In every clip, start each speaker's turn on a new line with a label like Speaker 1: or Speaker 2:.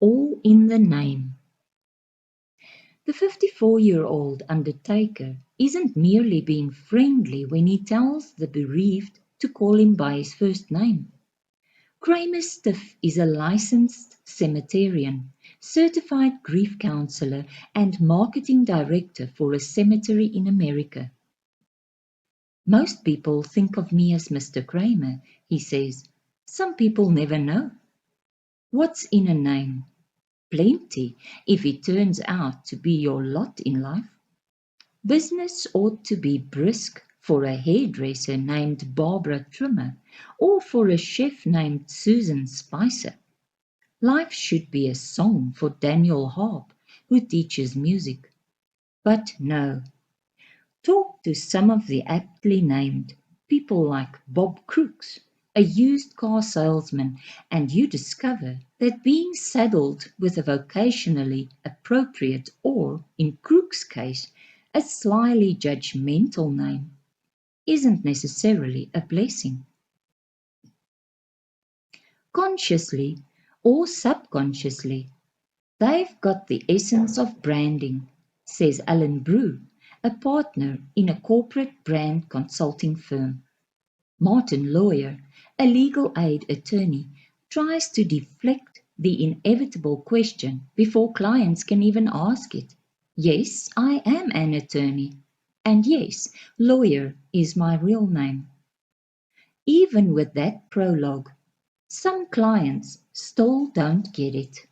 Speaker 1: all in the name. The 54-year-old undertaker isn't merely being friendly when he tells the bereaved to call him by his first name. Kramer Stiff is a licensed cemeterian, certified grief counselor, and marketing director for a cemetery in America. Most people think of me as Mr. Kramer, he says. Some people never know. What's in a name? Plenty, if it turns out to be your lot in life. Business ought to be brisk for a hairdresser named Barbara Trimmer or for a chef named Susan Spicer. Life should be a song for Daniel Harp, who teaches music. But no. Talk to some of the aptly named, people like Bob Crooks, a used car salesman, and you discover that being saddled with a vocationally appropriate or, in Crook's case, a slyly judgmental name isn't necessarily a blessing. Consciously or subconsciously, they've got the essence of branding, says Alan Brew, a partner in a corporate brand consulting firm. Martin Lawyer, a legal aid attorney, tries to deflect the inevitable question before clients can even ask it. Yes, I am an attorney. And yes, lawyer is my real name. Even with that prologue, some clients still don't get it.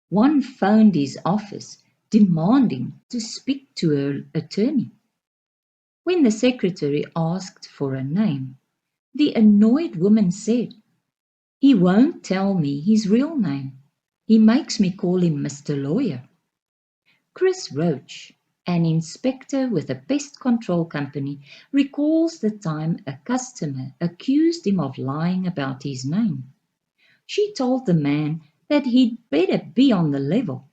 Speaker 1: One phoned his office demanding to speak to her attorney. When the secretary asked for a name, the annoyed woman said, "He won't tell me his real name. He makes me call him Mr. Lawyer." Chris Roach, an inspector with a pest control company, recalls the time a customer accused him of lying about his name. She told the man that he'd better be on the level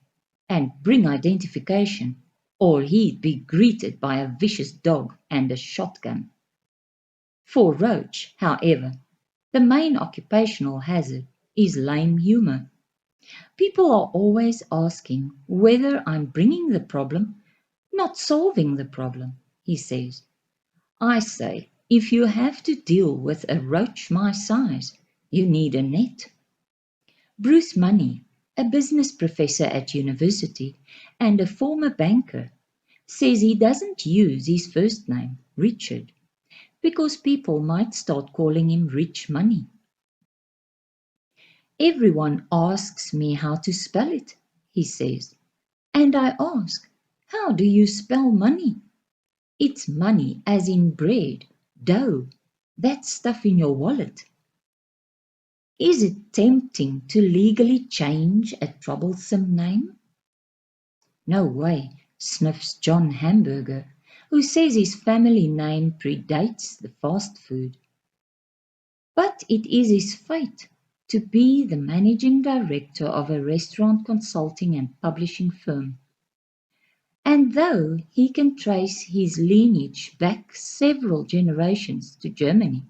Speaker 1: and bring identification, or he'd be greeted by a vicious dog and a shotgun. For Roach, however, the main occupational hazard is lame humor. People are always asking whether I'm bringing the problem, not solving the problem, he says. I say, if you have to deal with a roach my size, you need a net. Bruce Money, a business professor at university and a former banker, says he doesn't use his first name, Richard, because people might start calling him Rich Money. Everyone asks me how to spell it, he says, and I ask, how do you spell money? It's money as in bread, dough, that stuff in your wallet. Is it tempting to legally change a troublesome name? No way, sniffs John Hamburger, who says his family name predates the fast food. But it is his fate to be the managing director of a restaurant consulting and publishing firm. And though he can trace his lineage back several generations to Germany,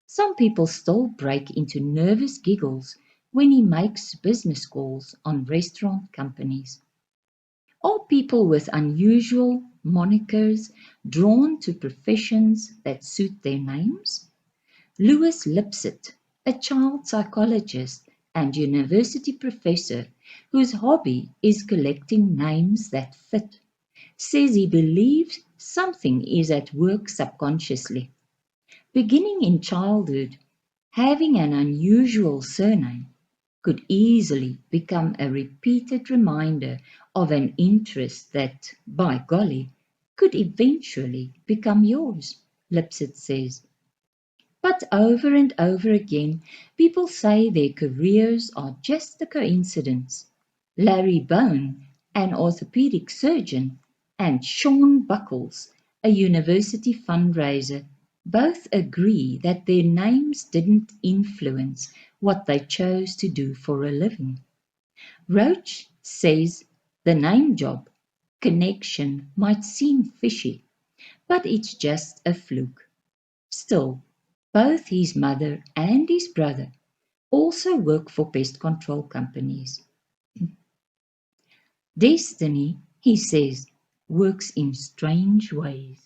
Speaker 1: some people still break into nervous giggles when he makes business calls on restaurant companies. Are people with unusual monikers drawn to professions that suit their names? Louis Lipset, a child psychologist and university professor whose hobby is collecting names that fit, says he believes something is at work subconsciously. Beginning in childhood, having an unusual surname could easily become a repeated reminder of an interest that, by golly, could eventually become yours, Lipset says. But over and over again, people say their careers are just a coincidence. Larry Bone, an orthopedic surgeon, and Sean Buckles, a university fundraiser, both agree that their names didn't influence what they chose to do for a living. Roach says the name job connection might seem fishy, but it's just a fluke. Still, both his mother and his brother also work for pest control companies. Destiny, he says, works in strange ways.